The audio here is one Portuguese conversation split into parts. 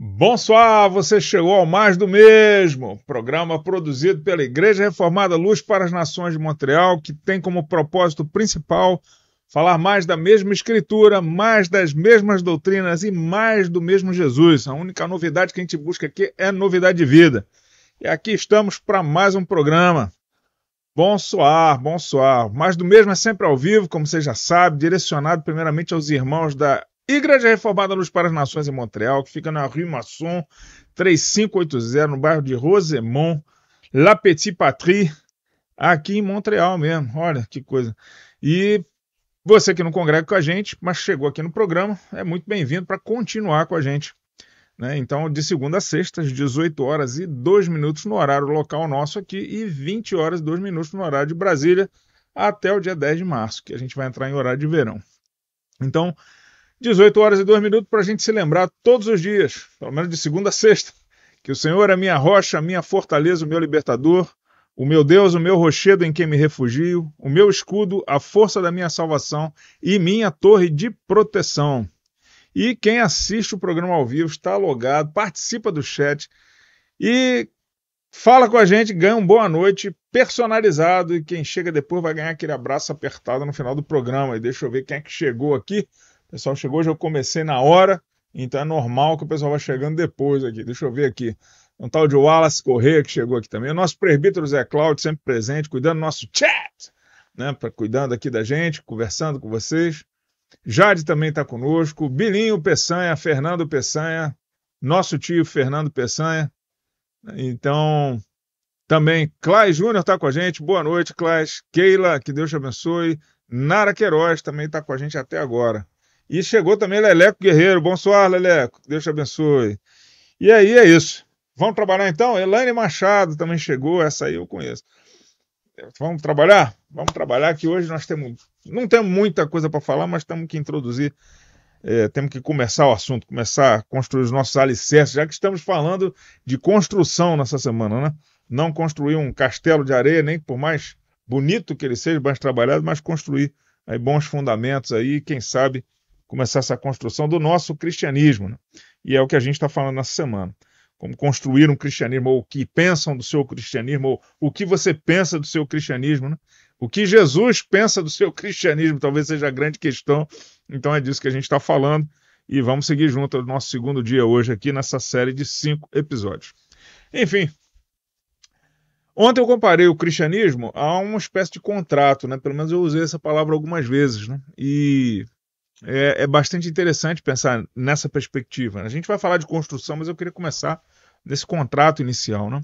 Bonsoir, você chegou ao Mais do Mesmo, programa produzido pela Igreja Reformada Luz para as Nações de Montreal, que tem como propósito principal falar mais da mesma Escritura, mais das mesmas doutrinas e mais do mesmo Jesus. A única novidade que a gente busca aqui é novidade de vida. E aqui estamos para mais um programa. Bonsoir, bonsoir. Mais do Mesmo é sempre ao vivo, como você já sabe, direcionado primeiramente aos irmãos da Igreja Reformada Luz para as Nações em Montreal, que fica na Rue Masson, 3580, no bairro de Rosemont, La Petite Patrie, aqui em Montreal mesmo. Olha que coisa. E você que não congrega com a gente, mas chegou aqui no programa, é muito bem-vindo para continuar com a gente. Né? Então, de segunda a sexta, às 18 horas e 2 minutos no horário local nosso aqui e 20 horas e 2 minutos no horário de Brasília, até o dia 10 de março, que a gente vai entrar em horário de verão. Então, 18 horas e 2 minutos para a gente se lembrar todos os dias, pelo menos de segunda a sexta, que o Senhor é a minha rocha, a minha fortaleza, o meu libertador, o meu Deus, o meu rochedo em quem me refugio, o meu escudo, a força da minha salvação e minha torre de proteção. E quem assiste o programa ao vivo está logado, participa do chat e fala com a gente, ganha um boa noite personalizado e quem chega depois vai ganhar aquele abraço apertado no final do programa. E deixa eu ver quem é que chegou aqui. O pessoal chegou, hoje eu comecei na hora, então é normal que o pessoal vá chegando depois aqui. Deixa eu ver aqui. Um tal de Wallace Corrêa que chegou aqui também. O nosso presbítero Zé Cláudio, sempre presente, cuidando do nosso chat, né? Cuidando aqui da gente, conversando com vocês. Jade também está conosco. Bilinho Peçanha, Fernando Peçanha, nosso tio Fernando Peçanha. Então, também Claes Júnior está com a gente. Boa noite, Claes. Keila, que Deus te abençoe. Nara Queiroz também está com a gente até agora. E chegou também Leleco Guerreiro. Bonsoir, Leleco. Deus te abençoe. E aí é isso. Vamos trabalhar então? Elaine Machado também chegou. Essa aí eu conheço. Vamos trabalhar? Vamos trabalhar que hoje nós não temos muita coisa para falar, mas temos que introduzir, temos que começar o assunto, começar a construir os nossos alicerces, já que estamos falando de construção nessa semana, né? Não construir um castelo de areia, nem por mais bonito que ele seja, mais trabalhado, mas construir aí bons fundamentos aí, quem sabe começar essa construção do nosso cristianismo, né? E é o que a gente está falando nessa semana. Como construir um cristianismo, ou o que pensam do seu cristianismo, ou o que você pensa do seu cristianismo, né? O que Jesus pensa do seu cristianismo, talvez seja a grande questão. Então é disso que a gente está falando e vamos seguir junto ao nosso segundo dia hoje aqui nessa série de 5 episódios. Enfim, ontem eu comparei o cristianismo a uma espécie de contrato, né? Pelo menos eu usei essa palavra algumas vezes, né? E é bastante interessante pensar nessa perspectiva. A gente vai falar de construção, mas eu queria começar nesse contrato inicial, né?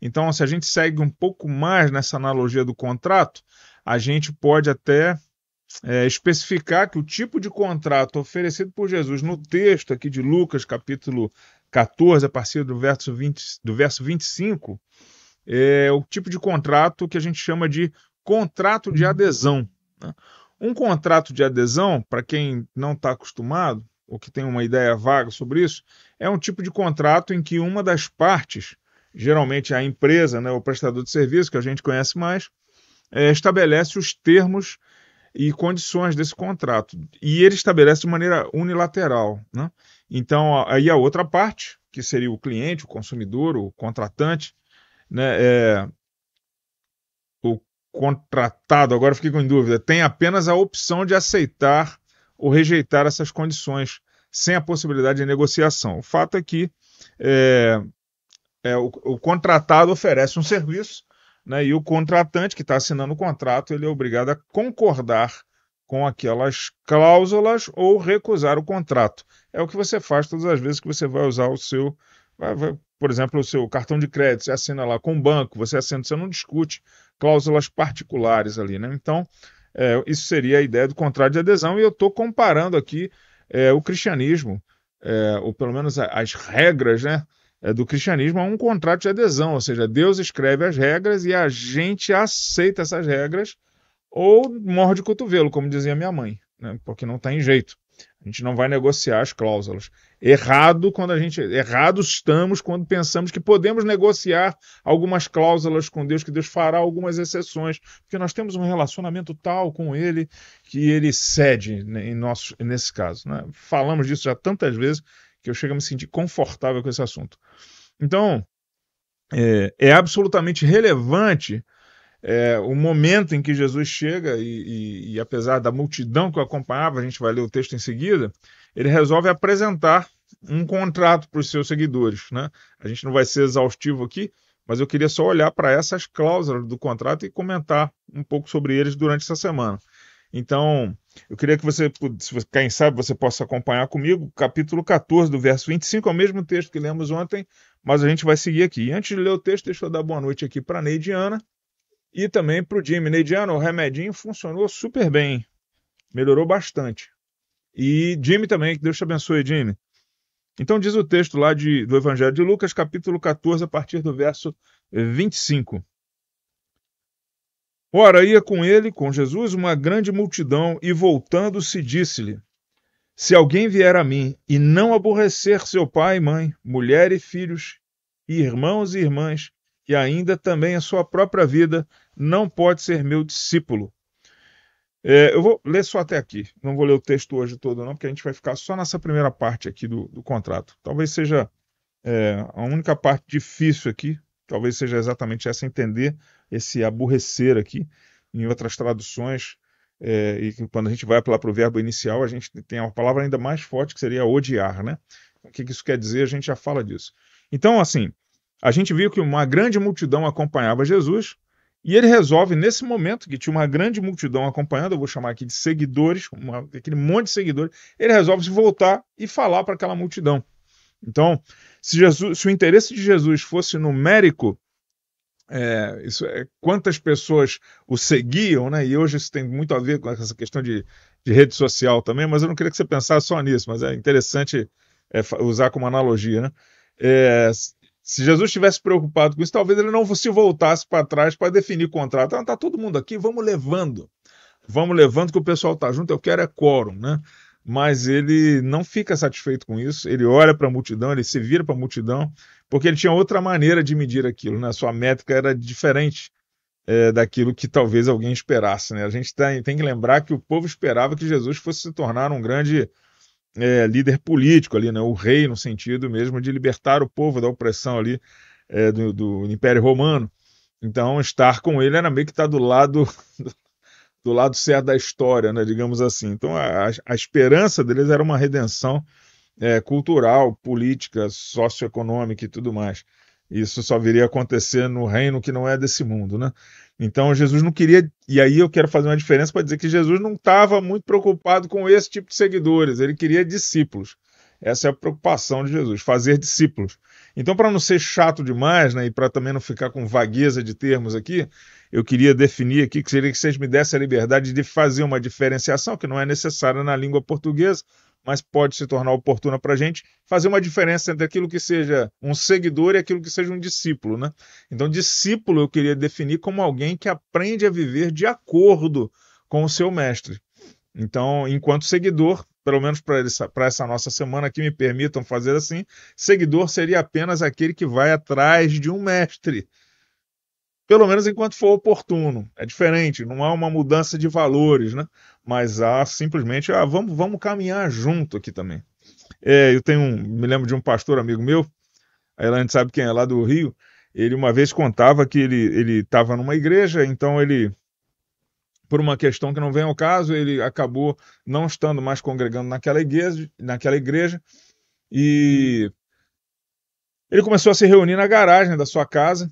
Então, se a gente segue um pouco mais nessa analogia do contrato, a gente pode até especificar que o tipo de contrato oferecido por Jesus no texto aqui de Lucas, capítulo 14, a partir do verso 25, é o tipo de contrato que a gente chama de contrato de adesão, né? Um contrato de adesão, para quem não está acostumado, ou que tem uma ideia vaga sobre isso, é um tipo de contrato em que uma das partes, geralmente a empresa, né, o prestador de serviço, que a gente conhece mais, estabelece os termos e condições desse contrato. E ele estabelece de maneira unilateral, né? Então, aí a outra parte, que seria o cliente, o consumidor, o contratante, né, o contratado, agora fiquei com dúvida, tem apenas a opção de aceitar ou rejeitar essas condições, sem a possibilidade de negociação. O fato é que o contratado oferece um serviço, né, e o contratante que está assinando o contrato, ele é obrigado a concordar com aquelas cláusulas ou recusar o contrato. É o que você faz todas as vezes que você vai usar o seu, por exemplo, o seu cartão de crédito, você assina lá com o banco, você não discute cláusulas particulares ali, né? Então, isso seria a ideia do contrato de adesão, e eu estou comparando aqui o cristianismo, ou pelo menos as regras, né, do cristianismo, a um contrato de adesão, ou seja, Deus escreve as regras e a gente aceita essas regras ou morde o cotovelo, como dizia minha mãe, né, porque não tem jeito. A gente não vai negociar as cláusulas. Errados estamos quando pensamos que podemos negociar algumas cláusulas com Deus, que Deus fará algumas exceções, porque nós temos um relacionamento tal com Ele que Ele cede, né, nesse caso, né? Falamos disso já tantas vezes que eu chego a me sentir confortável com esse assunto. Então, é absolutamente relevante o momento em que Jesus chega e apesar da multidão que o acompanhava, a gente vai ler o texto em seguida, ele resolve apresentar um contrato para os seus seguidores, né? A gente não vai ser exaustivo aqui, mas eu queria só olhar para essas cláusulas do contrato e comentar um pouco sobre eles durante essa semana. Então, eu queria que você, quem sabe, você possa acompanhar comigo, capítulo 14, do verso 25, é o mesmo texto que lemos ontem, mas a gente vai seguir aqui. E antes de ler o texto, deixa eu dar boa noite aqui para a Neidiana e também para o Jimmy. Neidiana, o remedinho funcionou super bem, melhorou bastante. E Jimmy também, que Deus te abençoe, Jimmy. Então diz o texto lá do Evangelho de Lucas, capítulo 14, a partir do verso 25. Ora, ia com ele, com Jesus, uma grande multidão, e voltando-se disse-lhe: se alguém vier a mim e não aborrecer seu pai e mãe, mulher e filhos, e irmãos e irmãs, e ainda também a sua própria vida, não pode ser meu discípulo. Eu vou ler só até aqui, não vou ler o texto hoje todo não, porque a gente vai ficar só nessa primeira parte aqui do contrato. Talvez seja a única parte difícil aqui, talvez seja exatamente essa, entender esse aborrecer aqui. Em outras traduções, e quando a gente vai para o verbo inicial, a gente tem uma palavra ainda mais forte, que seria odiar, né? O que isso quer dizer, a gente já fala disso. Então, assim, a gente viu que uma grande multidão acompanhava Jesus, e ele resolve, nesse momento, que tinha uma grande multidão acompanhando, eu vou chamar aqui de seguidores, aquele monte de seguidores, ele resolve se voltar e falar para aquela multidão. Então, se o interesse de Jesus fosse numérico, quantas pessoas o seguiam, né? E hoje isso tem muito a ver com essa questão de rede social também, mas eu não queria que você pensasse só nisso, mas é interessante usar como analogia, né? Se Jesus estivesse preocupado com isso, talvez ele não se voltasse para trás para definir contrato. Então, está todo mundo aqui, vamos levando que o pessoal está junto, eu quero quórum, né? Mas ele não fica satisfeito com isso, ele olha para a multidão, ele se vira para a multidão, porque ele tinha outra maneira de medir aquilo, né? A sua métrica era diferente daquilo que talvez alguém esperasse, né? A gente tem que lembrar que o povo esperava que Jesus fosse se tornar um grande líder político ali, né? O rei, no sentido mesmo de libertar o povo da opressão ali do Império Romano. Então, estar com ele era meio que estar do lado certo da história, né? Digamos assim. Então, a esperança deles era uma redenção cultural, política, socioeconômica e tudo mais. Isso só viria a acontecer no reino que não é desse mundo, né? Então Jesus não queria, e aí eu quero fazer uma diferença para dizer que Jesus não estava muito preocupado com esse tipo de seguidores, ele queria discípulos. Essa é a preocupação de Jesus, fazer discípulos. Então, para não ser chato demais, né, e para também não ficar com vagueza de termos aqui, eu queria definir aqui que seria que vocês me dessem a liberdade de fazer uma diferenciação, que não é necessária na língua portuguesa, mas pode se tornar oportuna para a gente, fazer uma diferença entre aquilo que seja um seguidor e aquilo que seja um discípulo, né? Então, discípulo eu queria definir como alguém que aprende a viver de acordo com o seu mestre. Então, enquanto seguidor, pelo menos para essa nossa semana aqui, me permitam fazer assim, seguidor seria apenas aquele que vai atrás de um mestre, pelo menos enquanto for oportuno. É diferente, não há uma mudança de valores, né? Mas há simplesmente, vamos caminhar junto aqui também. Me lembro de um pastor amigo meu, aí a gente sabe quem é, lá do Rio, ele uma vez contava que ele estava numa igreja, então ele, por uma questão que não vem ao caso, ele acabou não estando mais congregando naquela igreja, e ele começou a se reunir na garagem da sua casa.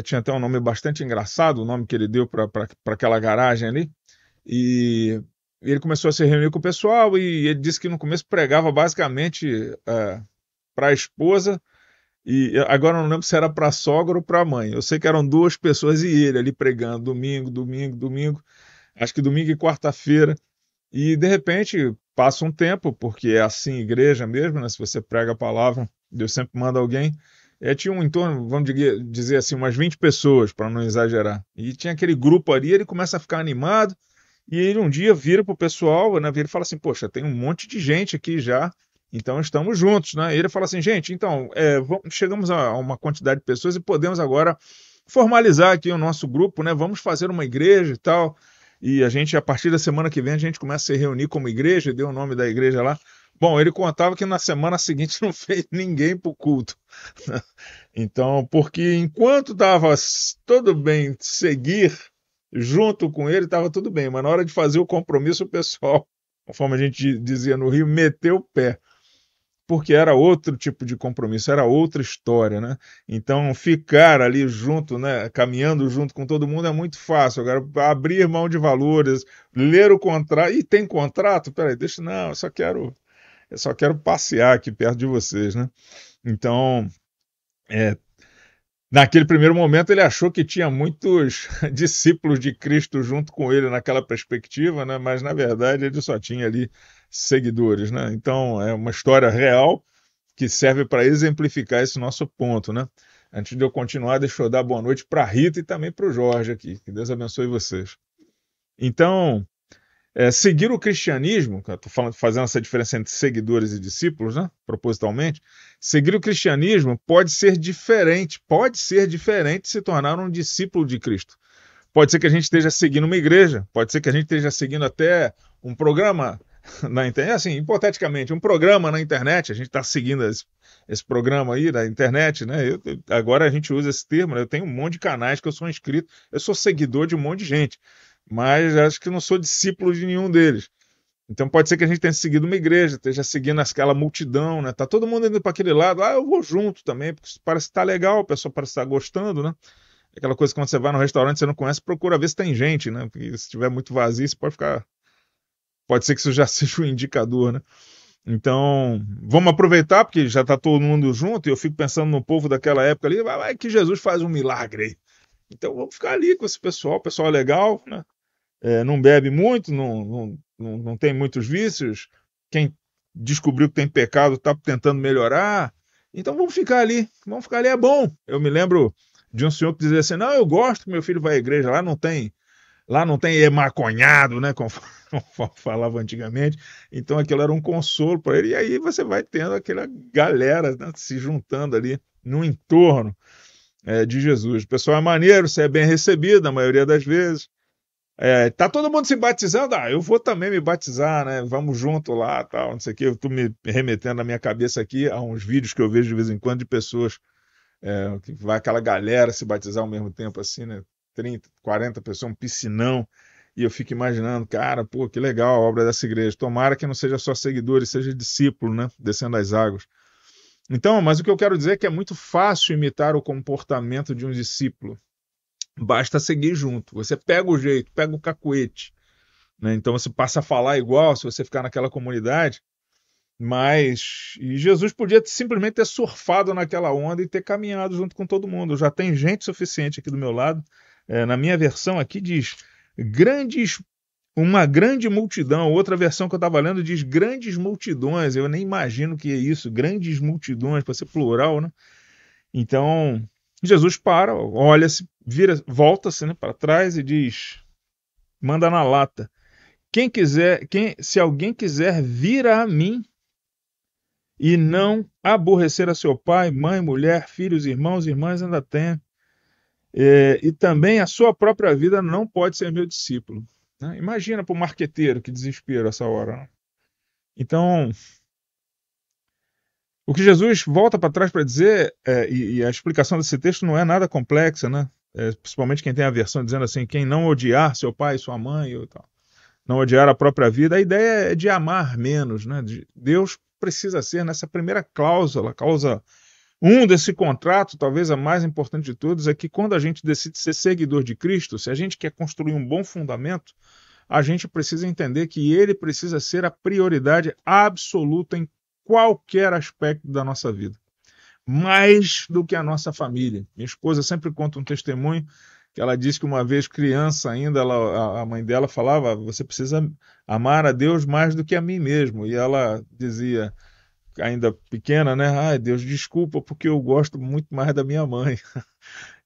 Tinha até um nome bastante engraçado, o nome que ele deu para aquela garagem ali, e ele começou a se reunir com o pessoal, e ele disse que no começo pregava basicamente para a esposa, e agora eu não lembro se era para a sogra ou para a mãe, eu sei que eram duas pessoas e ele ali pregando domingo, acho que domingo e quarta-feira, e de repente passa um tempo, porque é assim igreja mesmo, né? Se você prega a palavra, Deus sempre manda alguém. Tinha em torno, vamos dizer assim, umas 20 pessoas, para não exagerar. E tinha aquele grupo ali, ele começa a ficar animado, e ele um dia vira para o pessoal, né, ele fala assim, poxa, tem um monte de gente aqui já, então estamos juntos, né? E ele fala assim, gente, então, chegamos a uma quantidade de pessoas e podemos agora formalizar aqui o nosso grupo, né? Vamos fazer uma igreja e tal. E a gente, a partir da semana que vem, a gente começa a se reunir como igreja, deu o nome da igreja lá, Bom, ele contava que na semana seguinte não fez ninguém para o culto. Então, porque enquanto estava tudo bem seguir junto com ele, estava tudo bem, mas na hora de fazer o compromisso, o pessoal, conforme a gente dizia no Rio, meteu o pé. Porque era outro tipo de compromisso, era outra história, né? Então, ficar ali junto, né, caminhando junto com todo mundo é muito fácil. Agora, abrir mão de valores, ler o contrato. E tem contrato? Peraí, deixa. Não, eu só quero passear aqui perto de vocês, né? Então, naquele primeiro momento, ele achou que tinha muitos discípulos de Cristo junto com ele naquela perspectiva, né? Mas, na verdade, ele só tinha ali seguidores, né? Então, é uma história real que serve para exemplificar esse nosso ponto, né? Antes de eu continuar, deixa eu dar boa noite para a Rita e também para o Jorge aqui. Que Deus abençoe vocês. Então, seguir o cristianismo, eu estou fazendo essa diferença entre seguidores e discípulos, né? Propositalmente, seguir o cristianismo pode ser diferente de se tornar um discípulo de Cristo. Pode ser que a gente esteja seguindo uma igreja, pode ser que a gente esteja seguindo até um programa na internet, assim, hipoteticamente, um programa na internet, a gente está seguindo esse programa aí da internet, né? Agora a gente usa esse termo, né? Eu tenho um monte de canais que eu sou inscrito, eu sou seguidor de um monte de gente, mas acho que não sou discípulo de nenhum deles. Então pode ser que a gente tenha seguido uma igreja, esteja seguindo aquela multidão, né? Tá todo mundo indo para aquele lado, eu vou junto também, porque parece que tá legal, o pessoal parece estar gostando, né? Aquela coisa que quando você vai no restaurante você não conhece, procura ver se tem gente, né? Porque se estiver muito vazio, você pode ser que isso já seja um indicador, né? Então, vamos aproveitar, porque já está todo mundo junto, e eu fico pensando no povo daquela época ali, vai que Jesus faz um milagre aí. Então, vamos ficar ali com esse pessoal, o pessoal é legal, né? Não bebe muito, não tem muitos vícios, quem descobriu que tem pecado está tentando melhorar, então vamos ficar ali, é bom. Eu me lembro de um senhor que dizia assim, não, eu gosto que meu filho vai à igreja, lá não tem maconhado, né, como falava antigamente, então aquilo era um consolo para ele, e aí você vai tendo aquela galera, né, se juntando ali no entorno de Jesus. O pessoal é maneiro, você é bem recebido na maioria das vezes, tá todo mundo se batizando, eu vou também me batizar, né, vamos junto lá, tal, não sei o que, eu estou me remetendo na minha cabeça aqui a uns vídeos que eu vejo de vez em quando de pessoas, que vai aquela galera se batizar ao mesmo tempo assim, né, 30, 40 pessoas, um piscinão, e eu fico imaginando, cara, pô, que legal a obra dessa igreja, tomara que não seja só seguidor, seja discípulo, né, descendo as águas. Então, mas o que eu quero dizer é que é muito fácil imitar o comportamento de um discípulo, basta seguir junto, você pega o jeito, pega o cacuete, né, então você passa a falar igual se você ficar naquela comunidade, e Jesus podia simplesmente ter surfado naquela onda e ter caminhado junto com todo mundo, já tem gente suficiente aqui do meu lado. Na minha versão aqui diz uma grande multidão, outra versão que eu estava lendo diz grandes multidões, eu nem imagino o que é isso, grandes multidões, para ser plural, né? Então, Jesus para, olha-se, volta-se, né, para trás e diz, manda na lata, se alguém quiser vir a mim e não aborrecer a seu pai, mãe, mulher, filhos, irmãos, irmãs, ainda tem, e também a sua própria vida não pode ser meu discípulo. Né? Imagina para o marqueteiro, que desespero essa hora. Né? Então, o que Jesus volta para trás para dizer, e a explicação desse texto não é nada complexa, né? Principalmente quem tem a versão dizendo assim, quem não odiar seu pai, sua mãe, ou tal, não odiar a própria vida, a ideia é de amar menos. Né? Deus precisa ser nessa primeira cláusula, causa 1 desse contrato, talvez a mais importante de todos, é que quando a gente decide ser seguidor de Cristo, se a gente quer construir um bom fundamento, a gente precisa entender que ele precisa ser a prioridade absoluta em qualquer aspecto da nossa vida. Mais do que a nossa família. Minha esposa sempre conta um testemunho que ela disse que uma vez criança ainda, a mãe dela falava, você precisa amar a Deus mais do que a mim mesmo. E ela dizia, ainda pequena, né? Ai, Deus, desculpa, porque eu gosto muito mais da minha mãe.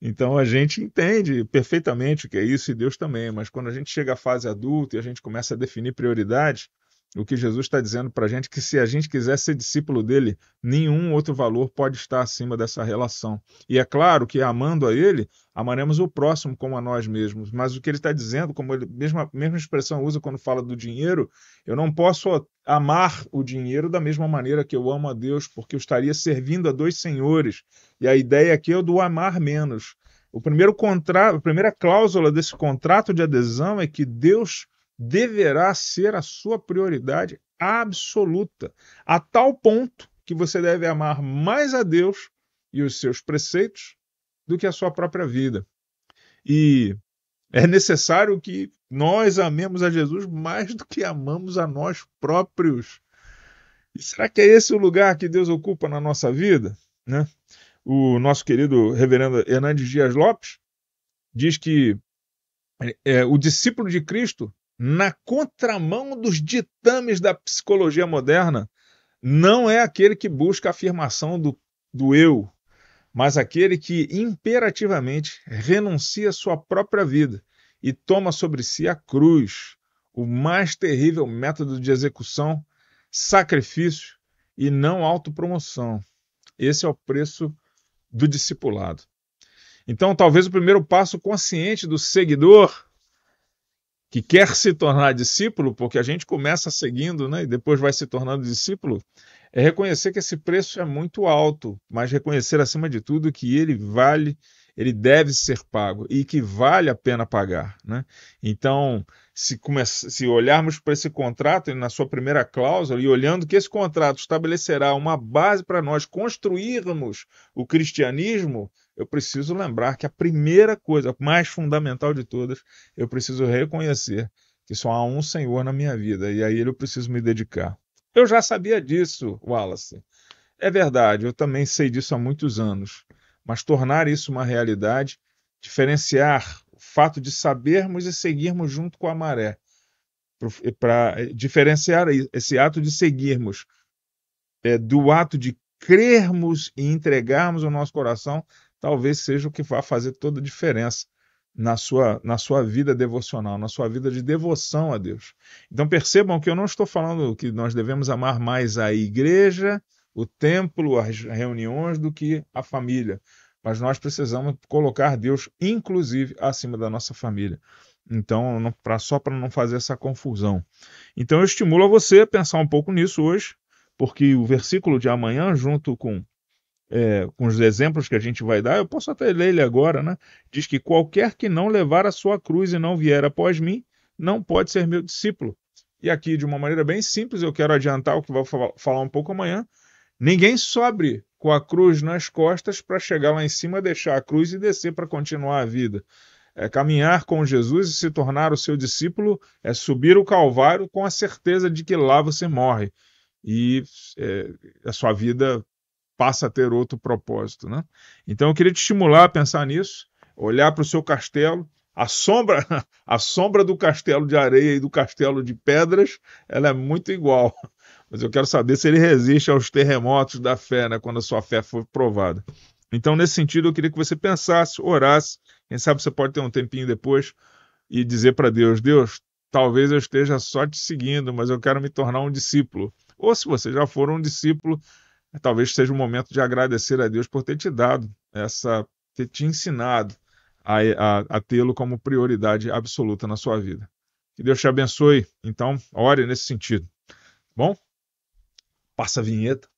Então a gente entende perfeitamente o que é isso e Deus também, mas quando a gente chega à fase adulta e a gente começa a definir prioridades, o que Jesus está dizendo para a gente, que se a gente quiser ser discípulo dele, nenhum outro valor pode estar acima dessa relação. E é claro que amando a ele, amaremos o próximo como a nós mesmos. Mas o que ele está dizendo, como ele mesma expressão usa quando fala do dinheiro, eu não posso amar o dinheiro da mesma maneira que eu amo a Deus, porque eu estaria servindo a dois senhores. E a ideia aqui é do amar menos. A primeira cláusula desse contrato de adesão é que Deus deverá ser a sua prioridade absoluta, a tal ponto que você deve amar mais a Deus e os seus preceitos do que a sua própria vida. E é necessário que nós amemos a Jesus mais do que amamos a nós próprios. E será que é esse o lugar que Deus ocupa na nossa vida? Né? O nosso querido reverendo Hernandes Dias Lopes diz que o discípulo de Cristo, na contramão dos ditames da psicologia moderna, não é aquele que busca a afirmação do eu, mas aquele que imperativamente renuncia à sua própria vida e toma sobre si a cruz, o mais terrível método de execução, sacrifício e não autopromoção. Esse é o preço do discipulado. Então, talvez o primeiro passo consciente do seguidor que quer se tornar discípulo, porque a gente começa seguindo, né, e depois vai se tornando discípulo, é reconhecer que esse preço é muito alto, mas reconhecer acima de tudo que ele deve ser pago e que vale a pena pagar, né? Então, se olharmos para esse contrato na sua primeira cláusula e olhando que esse contrato estabelecerá uma base para nós construirmos o cristianismo, eu preciso lembrar que a primeira coisa, a mais fundamental de todas, eu preciso reconhecer que só há um Senhor na minha vida e a Ele eu preciso me dedicar. Eu já sabia disso, Wallace. É verdade, eu também sei disso há muitos anos. Mas tornar isso uma realidade, diferenciar o fato de sabermos e seguirmos junto com a maré, para diferenciar esse ato de seguirmos do ato de crermos e entregarmos o nosso coração, talvez seja o que vai fazer toda a diferença na sua vida devocional, na sua vida de devoção a Deus. Então percebam que eu não estou falando que nós devemos amar mais a igreja, o templo, as reuniões, do que a família. Mas nós precisamos colocar Deus, inclusive, acima da nossa família. Então, só para não fazer essa confusão. Então eu estimulo a você a pensar um pouco nisso hoje, porque o versículo de amanhã, junto com os exemplos que a gente vai dar, eu posso até ler ele agora, né? Diz que qualquer que não levar a sua cruz e não vier após mim, não pode ser meu discípulo. E aqui, de uma maneira bem simples, eu quero adiantar o que vou falar um pouco amanhã. Ninguém sobe com a cruz nas costas para chegar lá em cima, deixar a cruz e descer para continuar a vida. Caminhar com Jesus e se tornar o seu discípulo é subir o Calvário com a certeza de que lá você morre. E a sua vida passa a ter outro propósito, né? Então eu queria te estimular a pensar nisso, olhar para o seu castelo, a sombra do castelo de areia e do castelo de pedras, ela é muito igual, mas eu quero saber se ele resiste aos terremotos da fé, né, quando a sua fé for provada. Então, nesse sentido, eu queria que você pensasse, orasse, quem sabe você pode ter um tempinho depois e dizer para Deus, Deus, talvez eu esteja só te seguindo, mas eu quero me tornar um discípulo. Ou se você já for um discípulo, talvez seja o momento de agradecer a Deus por ter te dado ter te ensinado a tê-lo como prioridade absoluta na sua vida. Que Deus te abençoe. Então, ore nesse sentido. Bom? Passa a vinheta.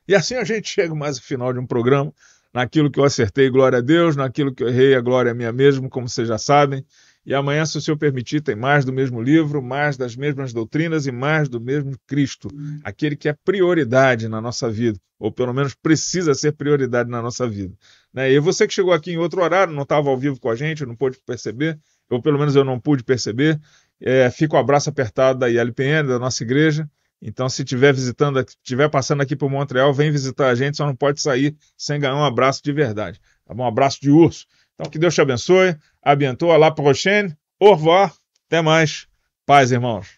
E assim a gente chega mais ao final de um programa. Naquilo que eu acertei, glória a Deus. Naquilo que eu errei, a glória é minha mesmo, como vocês já sabem. E amanhã, se o Senhor permitir, tem mais do mesmo livro, mais das mesmas doutrinas e mais do mesmo Cristo. Aquele que é prioridade na nossa vida, ou pelo menos precisa ser prioridade na nossa vida. Né? E você que chegou aqui em outro horário, não estava ao vivo com a gente, não pôde perceber, ou pelo menos eu não pude perceber, fica o abraço apertado da ILPN, da nossa igreja. Então, se estiver passando aqui por Montreal, vem visitar a gente, só não pode sair sem ganhar um abraço de verdade. Tá bom? Um abraço de urso. Então, que Deus te abençoe. À bientôt, à la prochaine. Au revoir. Até mais. Paz, irmãos.